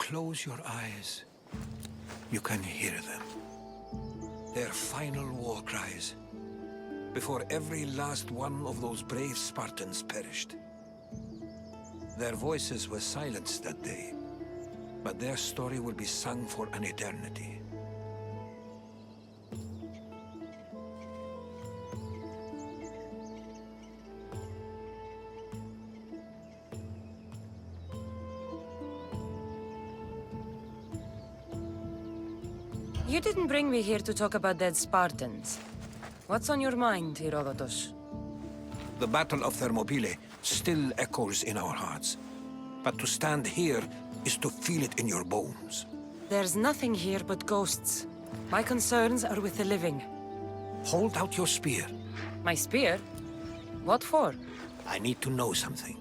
close your eyes, you can hear them. Their final war cries, before every last one of those brave Spartans perished. Their voices were silenced that day, but their story will be sung for an eternity. You didn't bring me here to talk about dead Spartans. What's on your mind, Herodotos? The Battle of Thermopylae still echoes in our hearts. But to stand here is to feel it in your bones. There's nothing here but ghosts. My concerns are with the living. Hold out your spear. My spear? What for? I need to know something.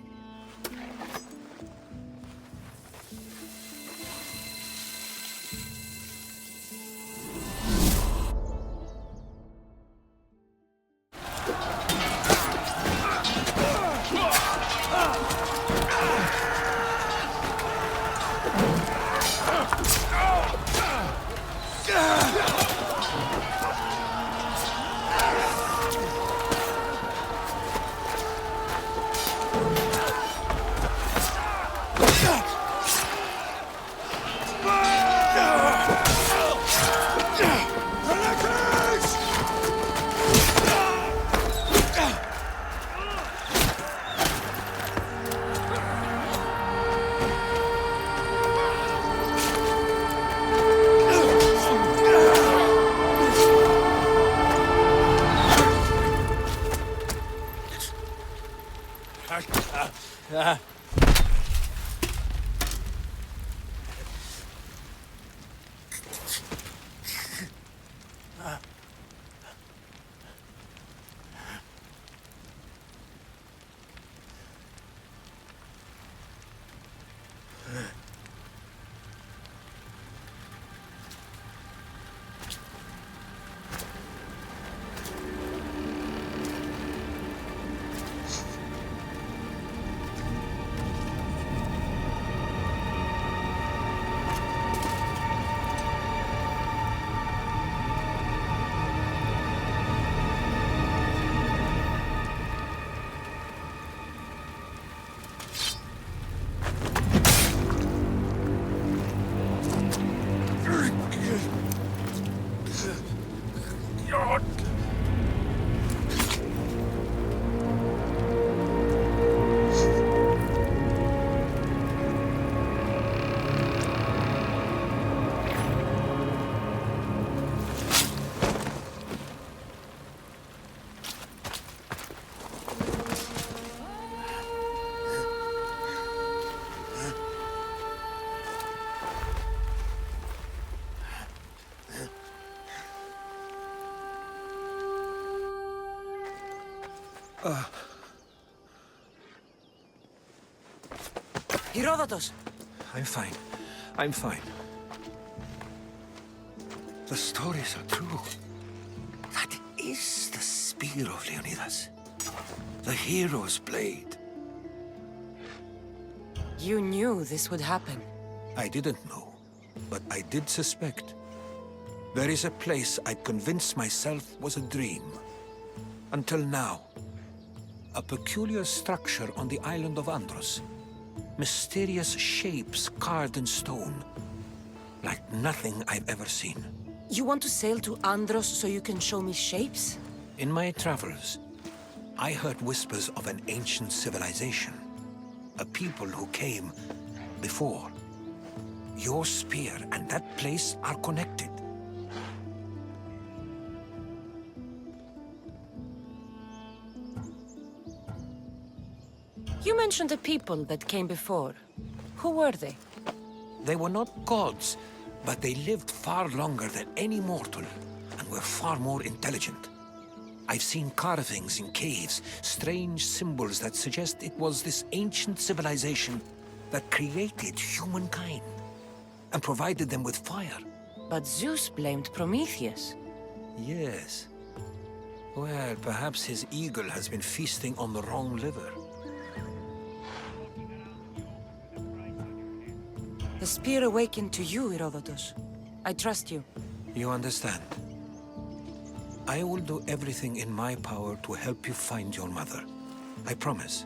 Herodotos! I'm fine. I'm fine. The stories are true. That is the spear of Leonidas. The hero's blade. You knew this would happen. I didn't know, but I did suspect. There is a place I'd convinced myself was a dream. Until now. A peculiar structure on the island of Andros. Mysterious shapes carved in stone. Like nothing I've ever seen. You want to sail to Andros so you can show me shapes? In my travels, I heard whispers of an ancient civilization. A people who came before. Your spear and that place are connected. You mentioned a people that came before. Who were they? They were not gods, but they lived far longer than any mortal, and were far more intelligent. I've seen carvings in caves, strange symbols that suggest it was this ancient civilization that created humankind, and provided them with fire. But Zeus blamed Prometheus. Yes. Well, perhaps his eagle has been feasting on the wrong liver. The spear awakened to you, Herodotos. I trust you. You understand. I will do everything in my power to help you find your mother. I promise.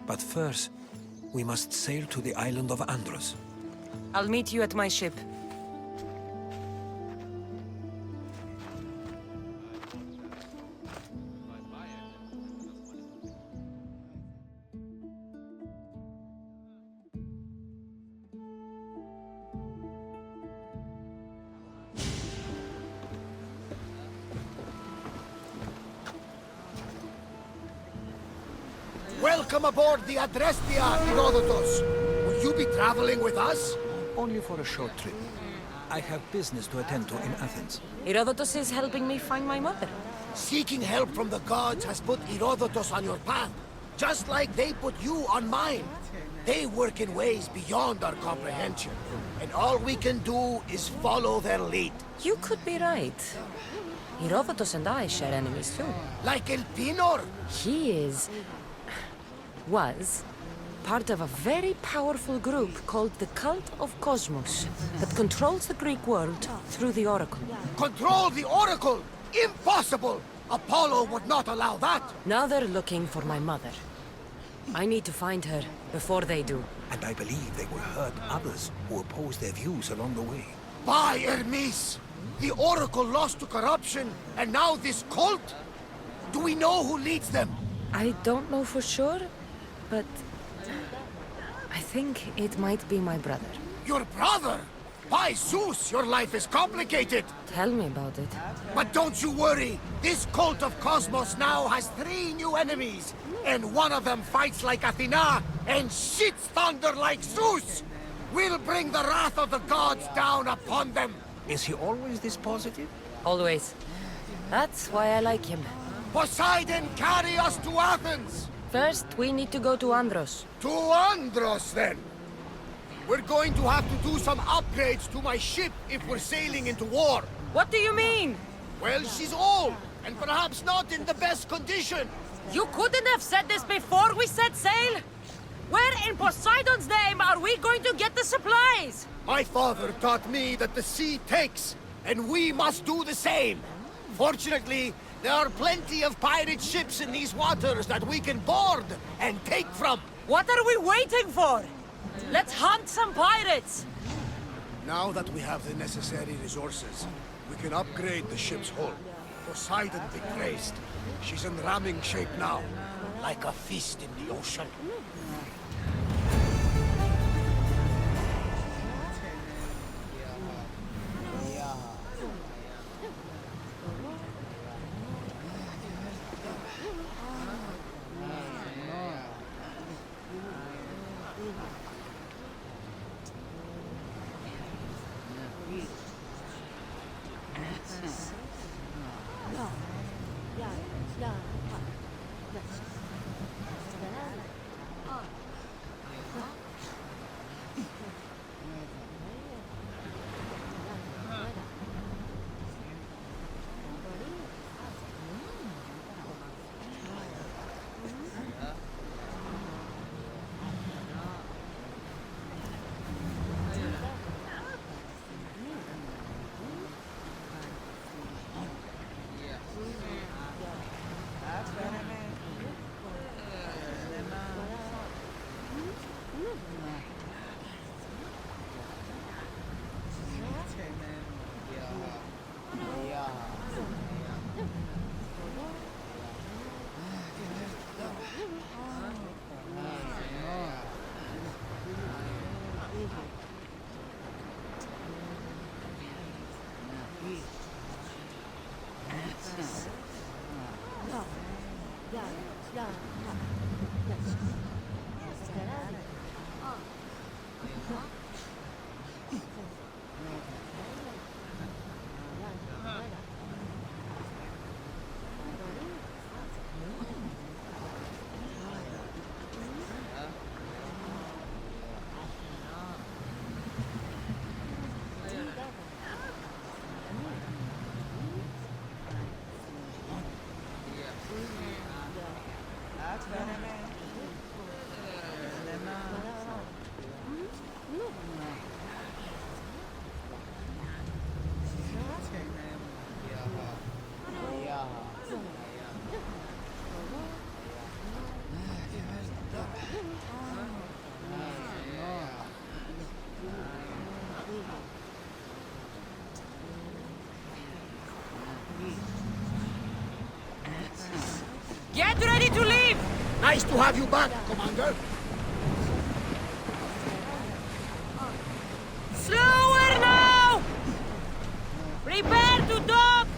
But first, we must sail to the island of Andros. I'll meet you at my ship. Welcome aboard the Adrestia, Herodotos. Will you be traveling with us? Only for a short trip. I have business to attend to in Athens. Herodotos is helping me find my mother. Seeking help from the gods has put Herodotos on your path, just like they put you on mine. They work in ways beyond our comprehension, and all we can do is follow their lead. You could be right. Herodotos and I share enemies too. Like El Pinor. He was part of a very powerful group called the Cult of Cosmos that controls the Greek world through the Oracle. Control the Oracle! Impossible! Apollo would not allow that! Now they're looking for my mother. I need to find her before they do. And I believe they will hurt others who oppose their views along the way. By Hermes! The Oracle lost to corruption, and now this cult? Do we know who leads them? I don't know for sure, but I think it might be my brother. Your brother? By Zeus, your life is complicated! Tell me about it. But don't you worry! This cult of Cosmos now has 3 new enemies! And one of them fights like Athena and shits thunder like Zeus! We'll bring the wrath of the gods down upon them! Is he always this positive? Always. That's why I like him. Poseidon, carry us to Athens! First, we need to go to Andros. To Andros, then! We're going to have to do some upgrades to my ship if we're sailing into war. What do you mean? Well, she's old, and perhaps not in the best condition. You couldn't have said this before we set sail? Where in Poseidon's name are we going to get the supplies? My father taught me that the sea takes, and we must do the same. Fortunately, there are plenty of pirate ships in these waters that we can board and take from. What are we waiting for? Let's hunt some pirates! Now that we have the necessary resources, we can upgrade the ship's hull. Poseidon be praised. She's in ramming shape now, like a feast in the ocean. Get ready to leave! Nice to have you back, Commander. Slower now! Prepare to dock!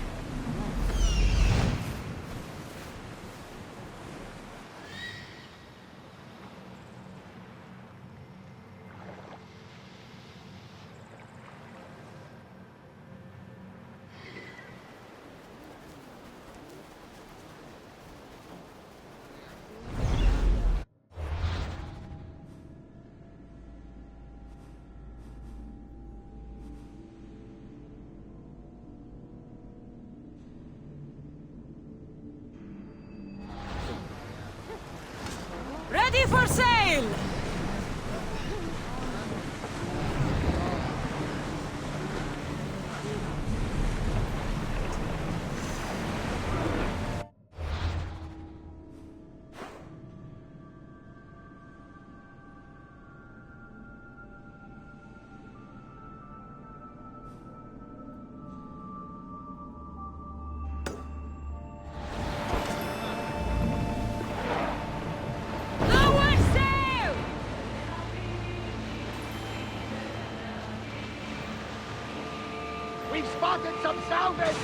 Ready for sail! Lower sail! We've spotted some salvage!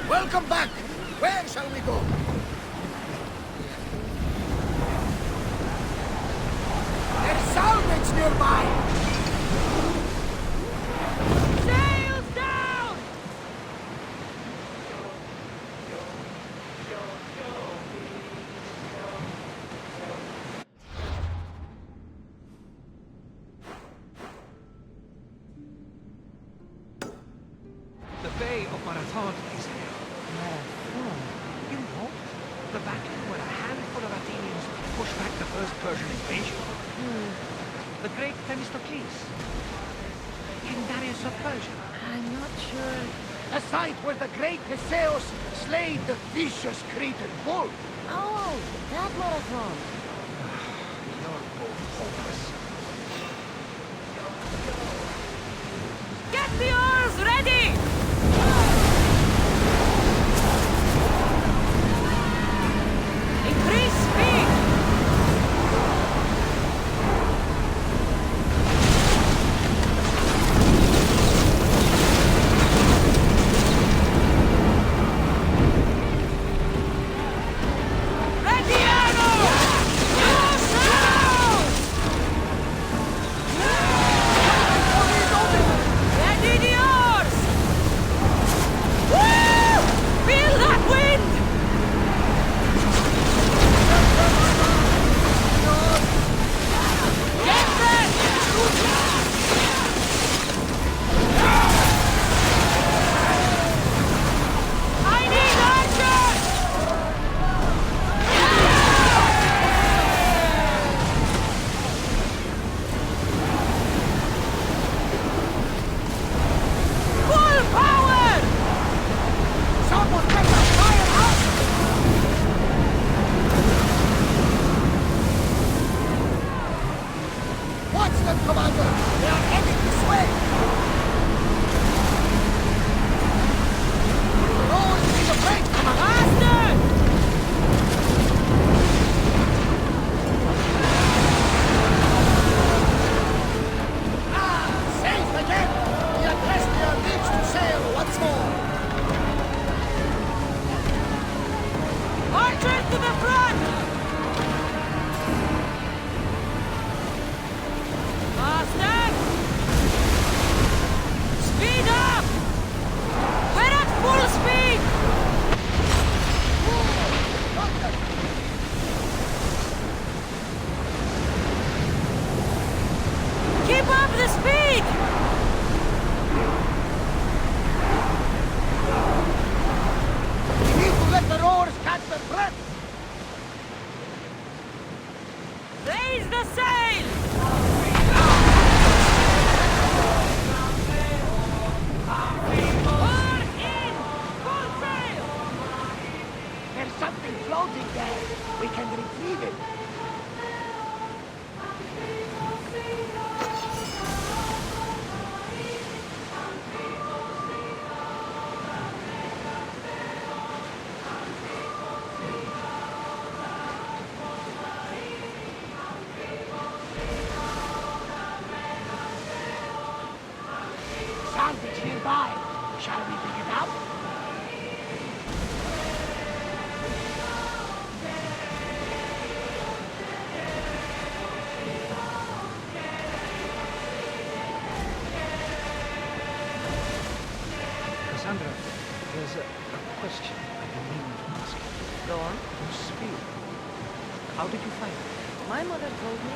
Welcome back! Where shall we go? There's salvage nearby! Sails down! The Bay of Marathon is here. Marathon. You know, the battle where a handful of Athenians pushed back the first Persian invasion. The great Themistocles. King Darius of Persia. I'm not sure. The site where the great Theseus slayed the vicious Cretan bull. Oh, that marathon. You're both hopeless. Get the oars ready! Increase speed! Ready, Andros! Yourself! Ready the oars! Woo! Feel that wind! Get ready! I need archers! Full power! Someone get the fire out! Watch them, Commander! They are heading this way! Roll need a break, Commander! Faster! Safe again! The Adrestia lives to sail once more! Archers to the front! Faster! Speed up! We're at full speed! Keep up the speed! We need to let the rowers catch their breath! Raise the sail! Oar in! Full sail! There's something floating there! We can retrieve it! Salvage nearby! Shall we pick it up? Kassandra, there's a question I've been meaning to ask you. Go on. Your spear. How did you find it? My mother told me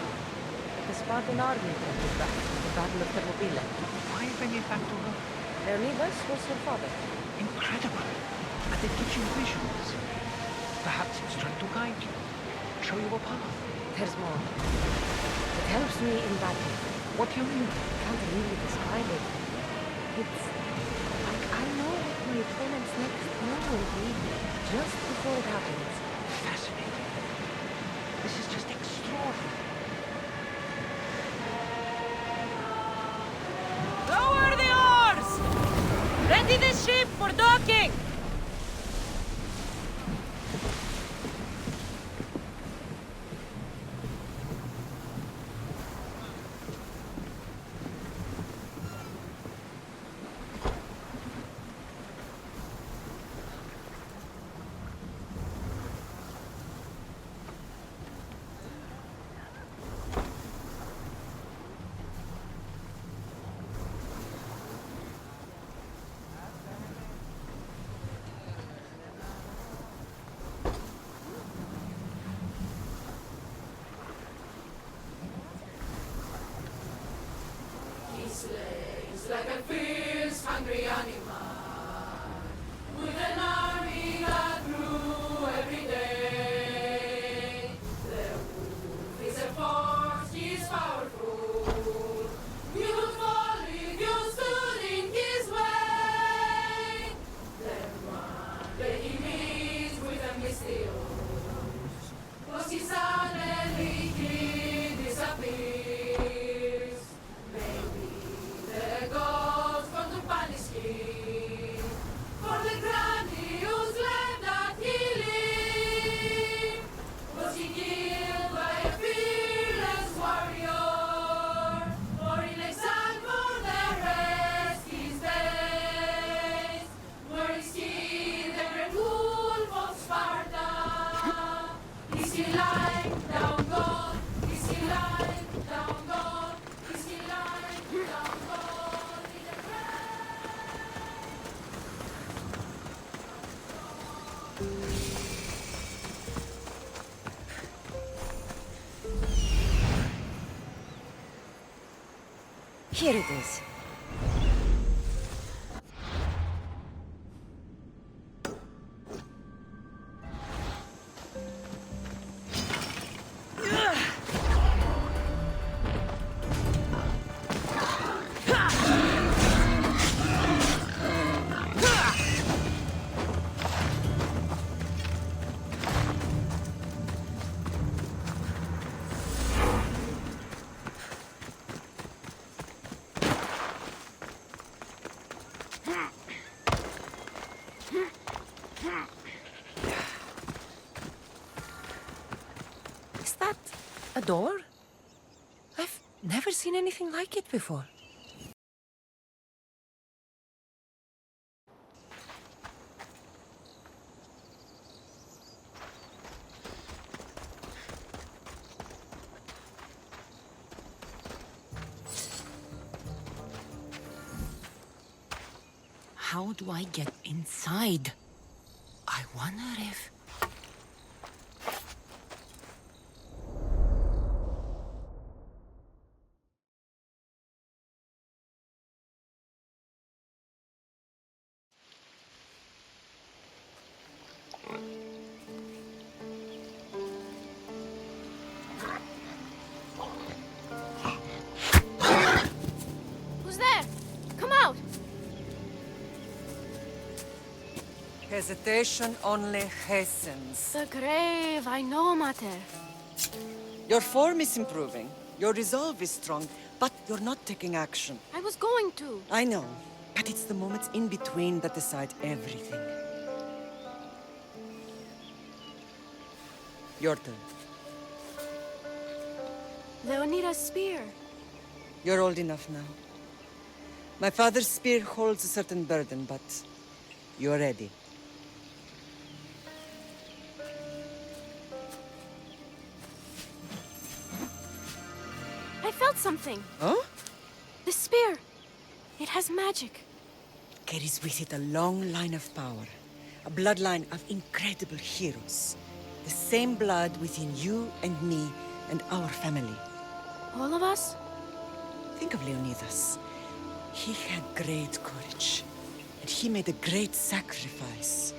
that the Spartan army brought it back from the Battle of Thermopylae. Why bring it back to her? Leonidas was her father. Incredible. And it gives you visions. Perhaps it's trying to guide you. Show you a path. There's more. It helps me in battle. What do you mean? Can't really describe it. It's like I know what my opponent's next move will be just before it happens. Fascinating. This is just extraordinary. Lower the oars! Ready the ship for docking! Here it is. Is that a door? I've never seen anything like it before. How do I get inside? I wonder if... Who's there? Come out! Hesitation only hastens. The grave, I know, Mater. Your form is improving. Your resolve is strong, but you're not taking action. I was going to. I know, but it's the moments in between that decide everything. Your turn. Leonidas' spear. You're old enough now. My father's spear holds a certain burden, but you're ready. I felt something. Huh? The spear. It has magic. Carries with it a long line of power. A bloodline of incredible heroes. The same blood within you and me and our family. All of us? Think of Leonidas. He had great courage. And he made a great sacrifice.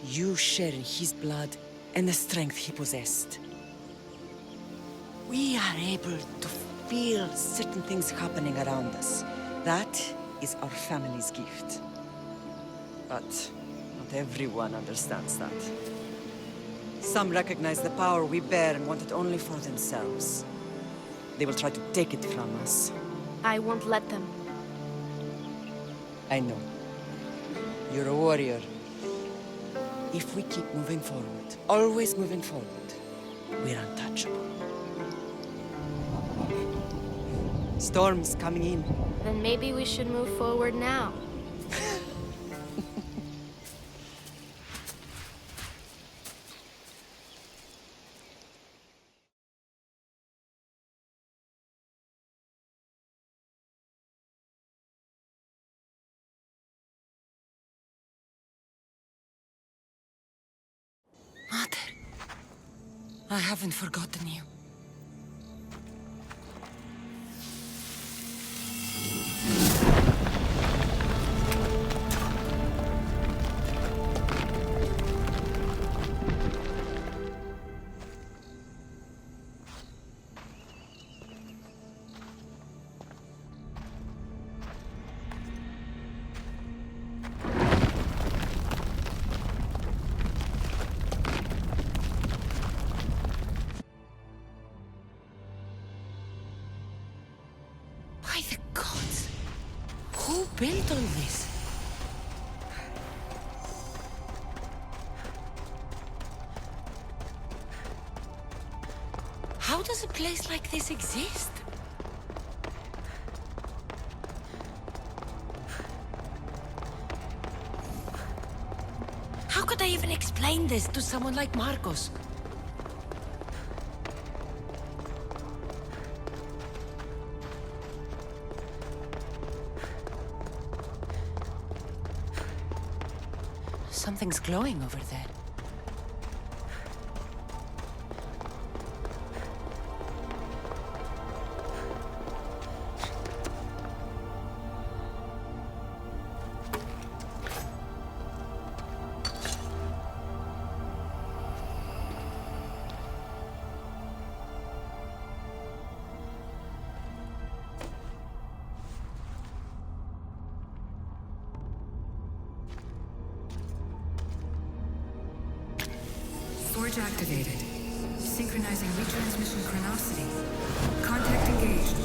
You share in his blood and the strength he possessed. We are able to feel certain things happening around us. That is our family's gift. But not everyone understands that. Some recognize the power we bear and want it only for themselves. They will try to take it from us. I won't let them. I know. You're a warrior. If we keep moving forward, always moving forward, we're untouchable. Storm's coming in. Then maybe we should move forward now. Mater, I haven't forgotten you. By the gods! Who built all this? How does a place like this exist? How could I even explain this to someone like Marcos? Something's glowing over there. activated. Synchronizing retransmission chronicity. Contact engaged.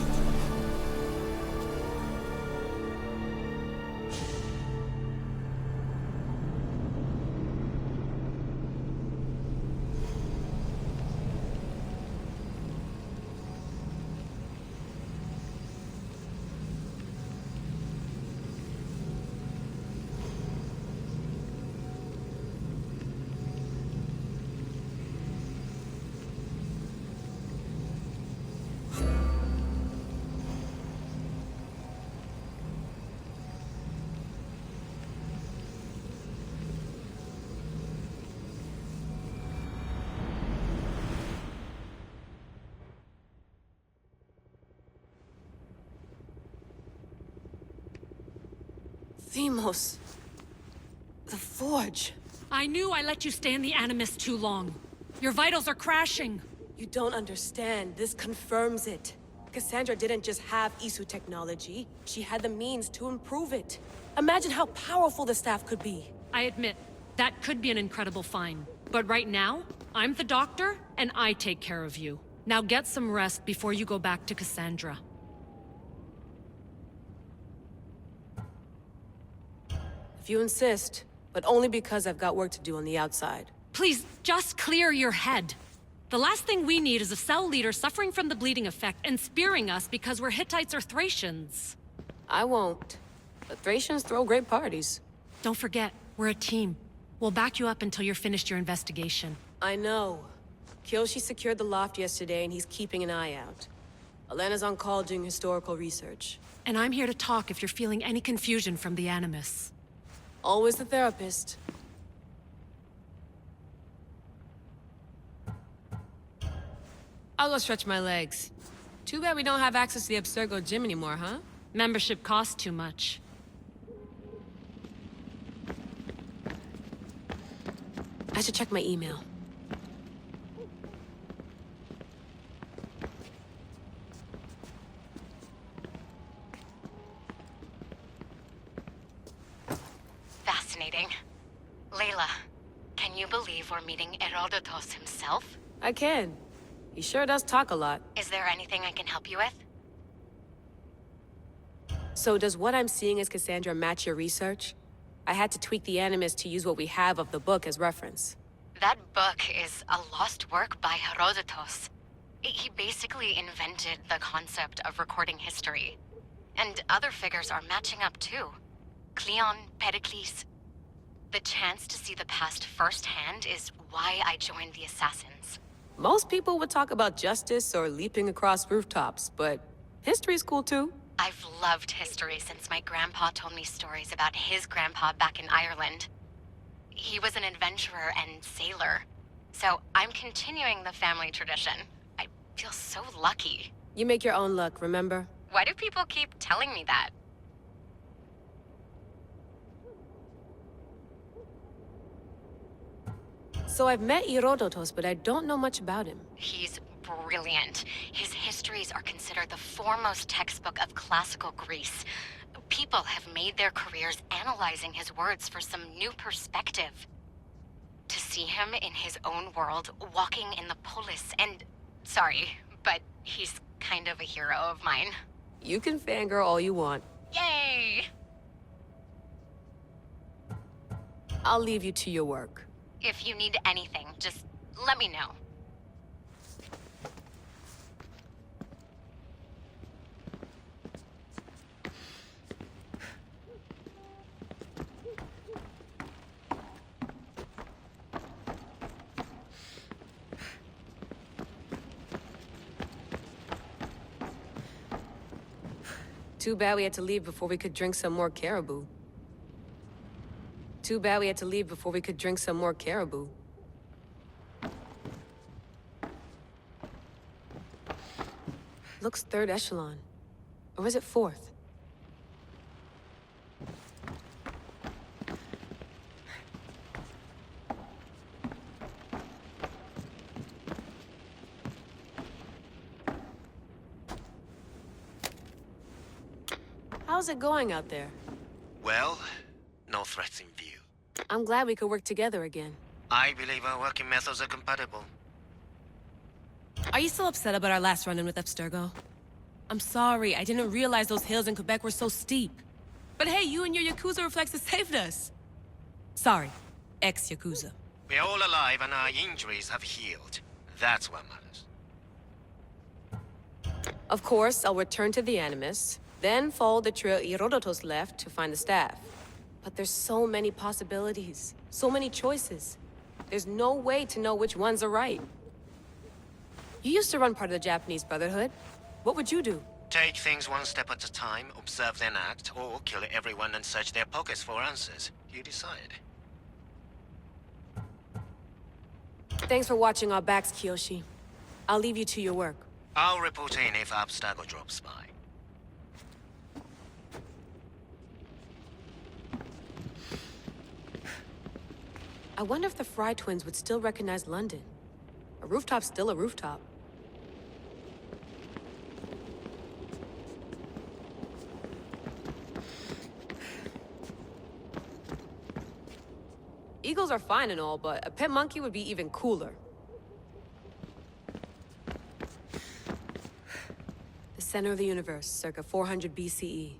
Deimos. The Forge. I knew I let you stay in the Animus too long. Your vitals are crashing. You don't understand. This confirms it. Kassandra didn't just have Isu technology. She had the means to improve it. Imagine how powerful the staff could be. I admit, that could be an incredible find. But right now, I'm the doctor, and I take care of you. Now get some rest before you go back to Kassandra. If you insist, but only because I've got work to do on the outside. Please, just clear your head. The last thing we need is a cell leader suffering from the bleeding effect and spearing us because we're Hittites or Thracians. I won't. But Thracians throw great parties. Don't forget, we're a team. We'll back you up until you're finished your investigation. I know. Kyoshi secured the loft yesterday and he's keeping an eye out. Elena's on call doing historical research. And I'm here to talk if you're feeling any confusion from the Animus. Always the therapist. I'll go stretch my legs. Too bad we don't have access to the Abstergo gym anymore, huh? Membership costs too much. I should check my email. Fascinating. Layla, can you believe we're meeting Herodotos himself? I can. He sure does talk a lot. Is there anything I can help you with? So does what I'm seeing as Kassandra match your research? I had to tweak the Animus to use what we have of the book as reference. That book is a lost work by Herodotos. He basically invented the concept of recording history. And other figures are matching up too. Cleon, Pericles. The chance to see the past firsthand is why I joined the Assassins. Most people would talk about justice or leaping across rooftops, but history's cool too. I've loved history since my grandpa told me stories about his grandpa back in Ireland. He was an adventurer and sailor, so I'm continuing the family tradition. I feel so lucky. You make your own luck, remember? Why do people keep telling me that? So I've met Herodotos, but I don't know much about him. He's brilliant. His histories are considered the foremost textbook of classical Greece. People have made their careers analyzing his words for some new perspective. To see him in his own world, walking in the polis, and... Sorry, but he's kind of a hero of mine. You can fangirl all you want. Yay! I'll leave you to your work. If you need anything, just let me know. Too bad we had to leave before we could drink some more caribou. Too bad we had to leave before we could drink some more caribou. Looks third echelon. Or is it fourth? How's it going out there? Well, no threats in view. I'm glad we could work together again. I believe our working methods are compatible. Are you still upset about our last run-in with Abstergo? I'm sorry, I didn't realize those hills in Quebec were so steep. But hey, you and your Yakuza reflexes saved us. Sorry, ex-Yakuza. We're all alive and our injuries have healed. That's what matters. Of course, I'll return to the Animus, then follow the trail Herodotos left to find the staff. But there's so many possibilities, so many choices. There's no way to know which ones are right. You used to run part of the Japanese Brotherhood. What would you do? Take things one step at a time, observe then act, or kill everyone and search their pockets for answers. You decide. Thanks for watching our backs, Kiyoshi. I'll leave you to your work. I'll report in if Abstergo drops by. I wonder if the Fry twins would still recognize London. A rooftop's still a rooftop. Eagles are fine and all, but a pet monkey would be even cooler. The center of the universe, circa 400 BCE.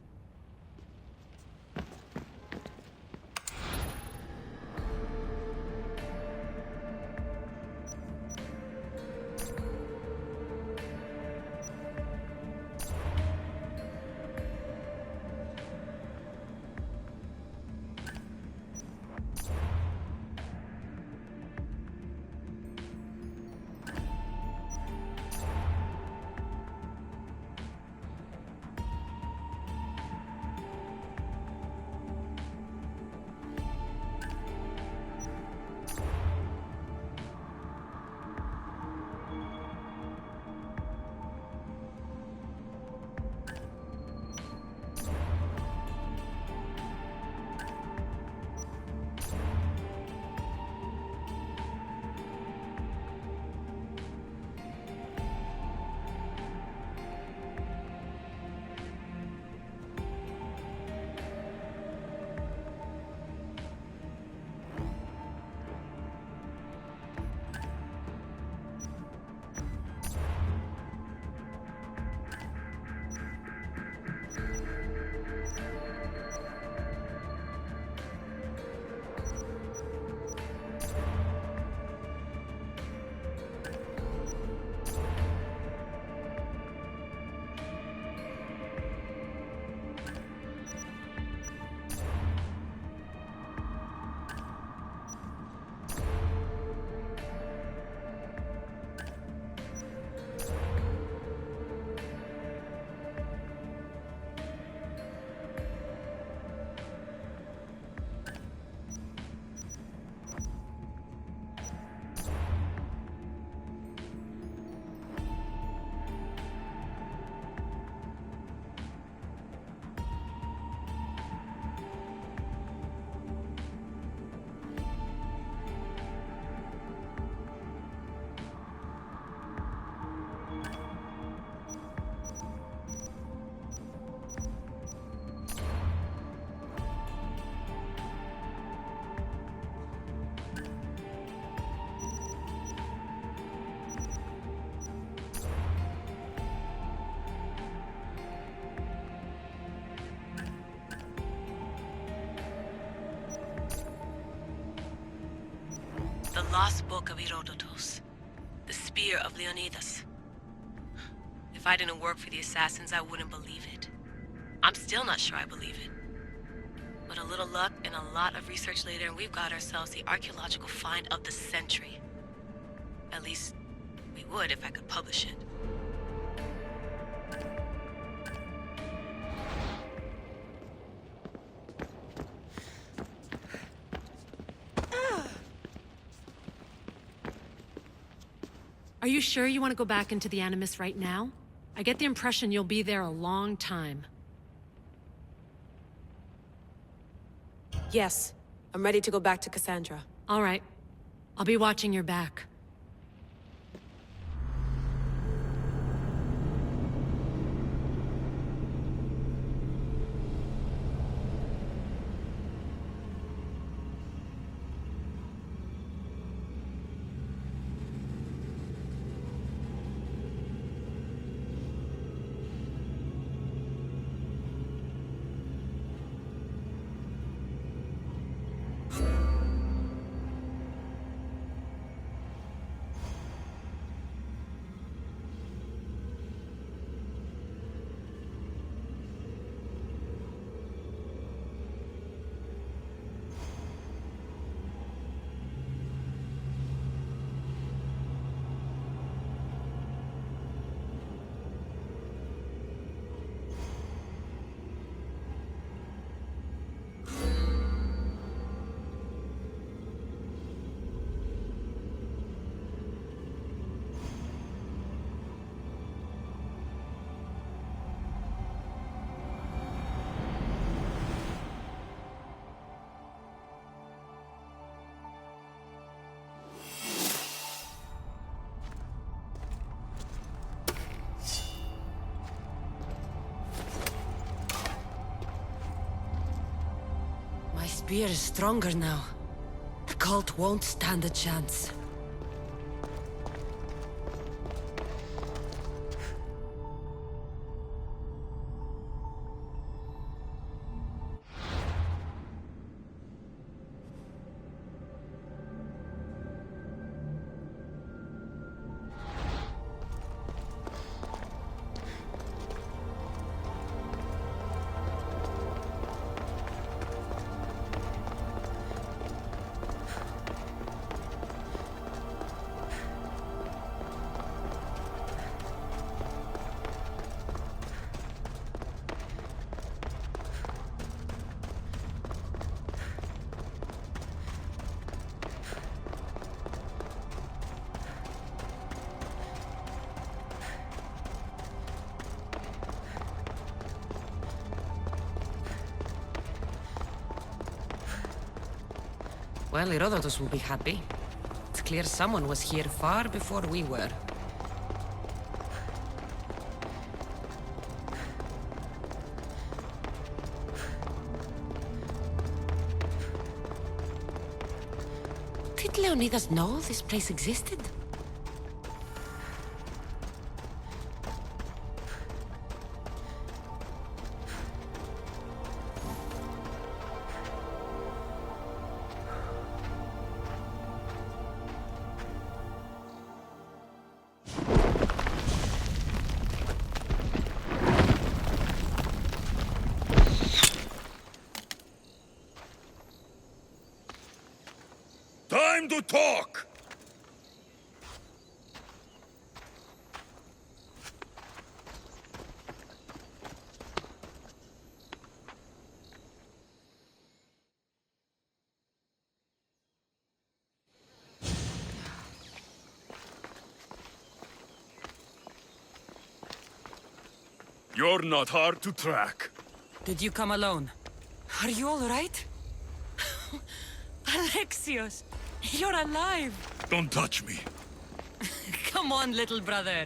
The lost book of Herodotos. The spear of Leonidas. If I didn't work for the assassins, I wouldn't believe it. I'm still not sure I believe it. But a little luck and a lot of research later, and we've got ourselves the archaeological find of the century. At least, we would if I could publish it. Are you sure you want to go back into the Animus right now? I get the impression you'll be there a long time. Yes, I'm ready to go back to Kassandra. All right. I'll be watching your back. spear is stronger now. The cult won't stand a chance. Well, Herodotos will be happy. It's clear someone was here far before we were. Did Leonidas know this place existed? Time to talk! You're not hard to track. Did you come alone? Are you all right? Alexios! You're alive! Don't touch me. Come on, little brother.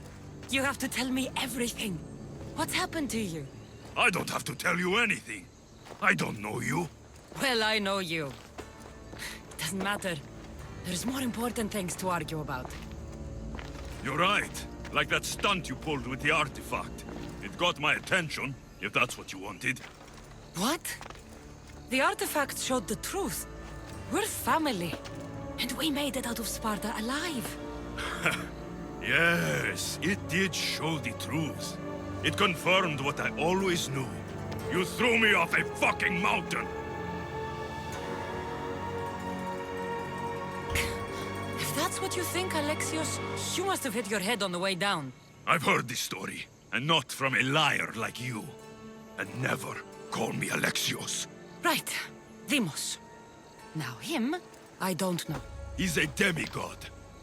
You have to tell me everything. What's happened to you? I don't have to tell you anything. I don't know you. Well, I know you. It doesn't matter. There's more important things to argue about. You're right. Like that stunt you pulled with the artifact. It got my attention, if that's what you wanted. What? The artifact showed the truth. We're family. And we made it out of Sparta alive. Yes, it did show the truth. It confirmed what I always knew. You threw me off a fucking mountain! If that's what you think, Alexios, you must have hit your head on the way down. I've heard this story, and not from a liar like you. And never call me Alexios. Right. Deimos. Now him, I don't know. He's a demigod,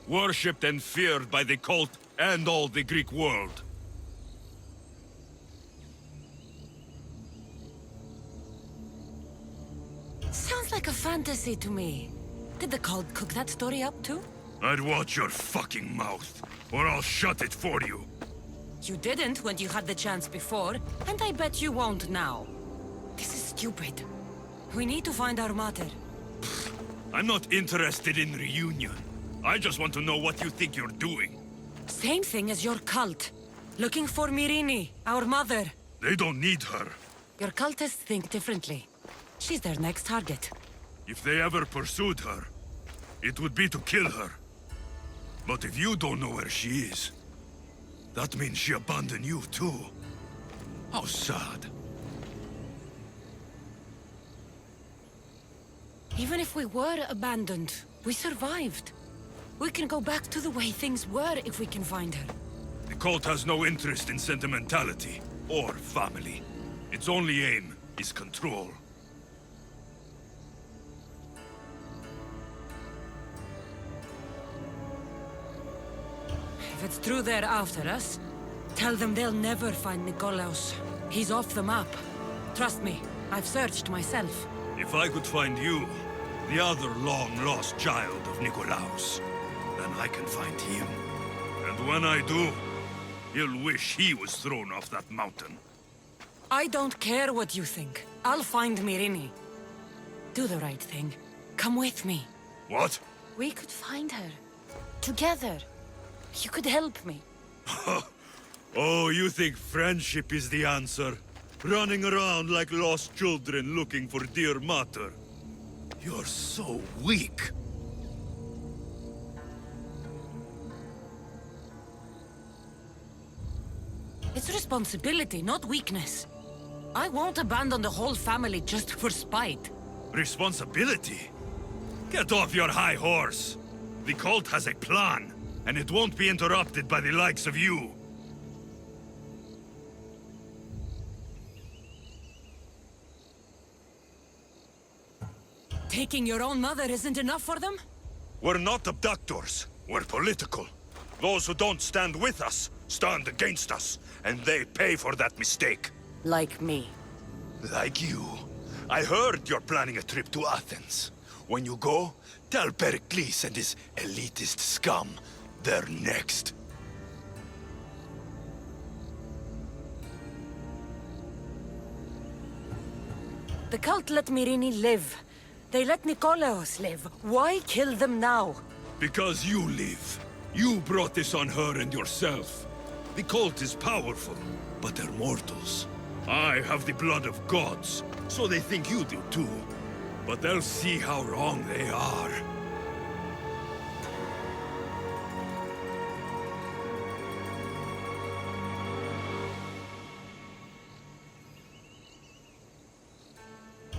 worshipped and feared by the cult and all the Greek world. Sounds like a fantasy to me. Did the cult cook that story up too? I'd watch your fucking mouth, or I'll shut it for you. You didn't when you had the chance before, and I bet you won't now. This is stupid. We need to find our mater. I'm not interested in reunion. I just want to know what you think you're doing. Same thing as your cult. Looking for Myrine, our mother. They don't need her. Your cultists think differently. She's their next target. If they ever pursued her, it would be to kill her. But if you don't know where she is, that means she abandoned you too. How sad. Even if we were abandoned, we survived. We can go back to the way things were if we can find her. The cult has no interest in sentimentality or family. Its only aim is control. If it's true they're after us, tell them they'll never find Nikolaos. He's off the map. Trust me, I've searched myself. If I could find you, the other long-lost child of Nikolaos, then I can find him. And when I do, he'll wish he was thrown off that mountain. I don't care what you think. I'll find Myrine. Do the right thing. Come with me. What? We could find her. Together. You could help me. Oh, you think friendship is the answer? Running around like lost children looking for dear mater. You're so weak. It's responsibility, not weakness. I won't abandon the whole family just for spite. Responsibility? Get off your high horse. The cult has a plan, and it won't be interrupted by the likes of you. Taking your own mother isn't enough for them? We're not abductors. We're political. Those who don't stand with us stand against us, and they pay for that mistake. Like me. Like you. I heard you're planning a trip to Athens. When you go, tell Pericles and his elitist scum they're next. The cult let Myrini live. They let Nikolaos live. Why kill them now? Because you live. You brought this on her and yourself. The cult is powerful, but they're mortals. I have the blood of gods, so they think you do too. But they'll see how wrong they are.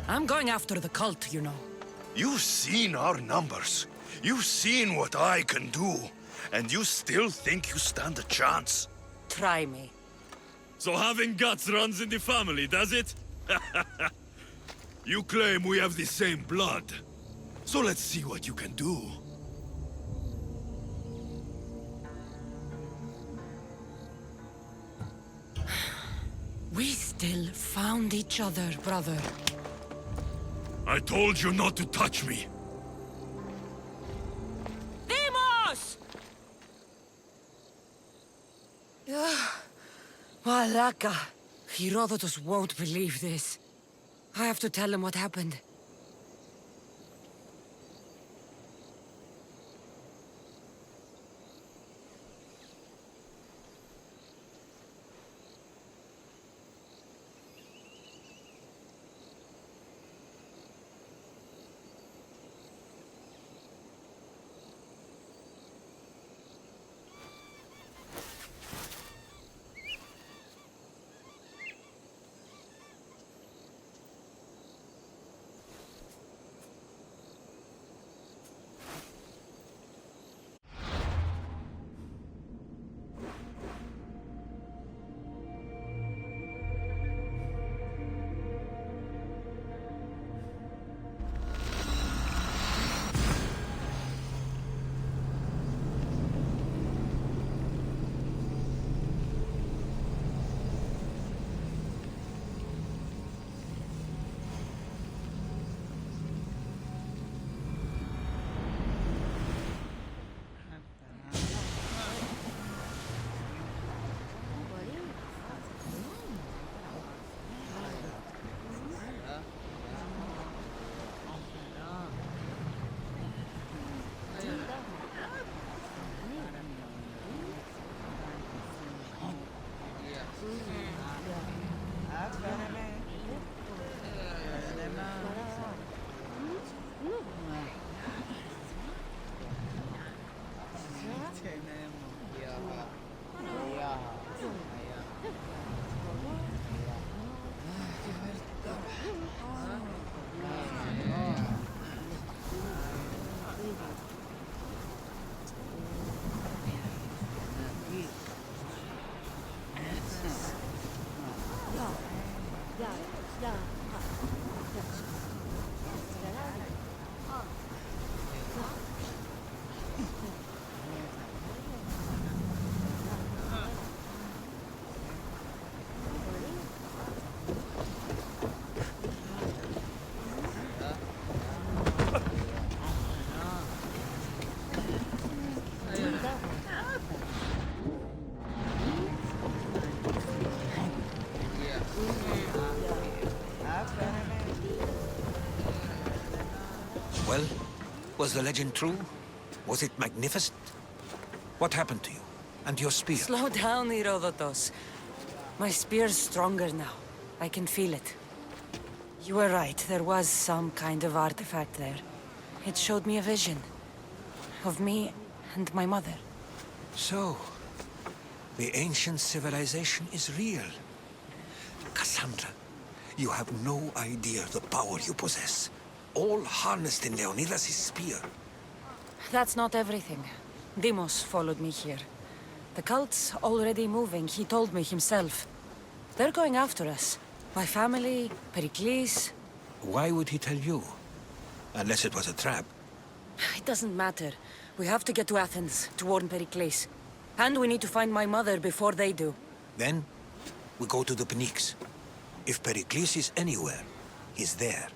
I'm going after the cult, you know. You've seen our numbers. You've seen what I can do. And you still think you stand a chance? Try me. So having guts runs in the family, does it? You claim we have the same blood. So let's see what you can do. We still found each other, brother. I told you not to touch me. Deimos! Malaka. Herodotos won't believe this. I have to tell him what happened. Was the legend true? Was it magnificent? What happened to you? And your spear? Slow down, Herodotos. My spear's stronger now. I can feel it. You were right, there was some kind of artifact there. It showed me a vision. Of me and my mother. So, the ancient civilization is real. Kassandra, you have no idea the power you possess. All harnessed in Leonidas' spear. That's not everything. Deimos followed me here. The cult's already moving, he told me himself. They're going after us. My family, Pericles. Why would he tell you? Unless it was a trap. It doesn't matter. We have to get to Athens, to warn Pericles. And we need to find my mother before they do. Then, we go to the Pnyx. If Pericles is anywhere, he's there.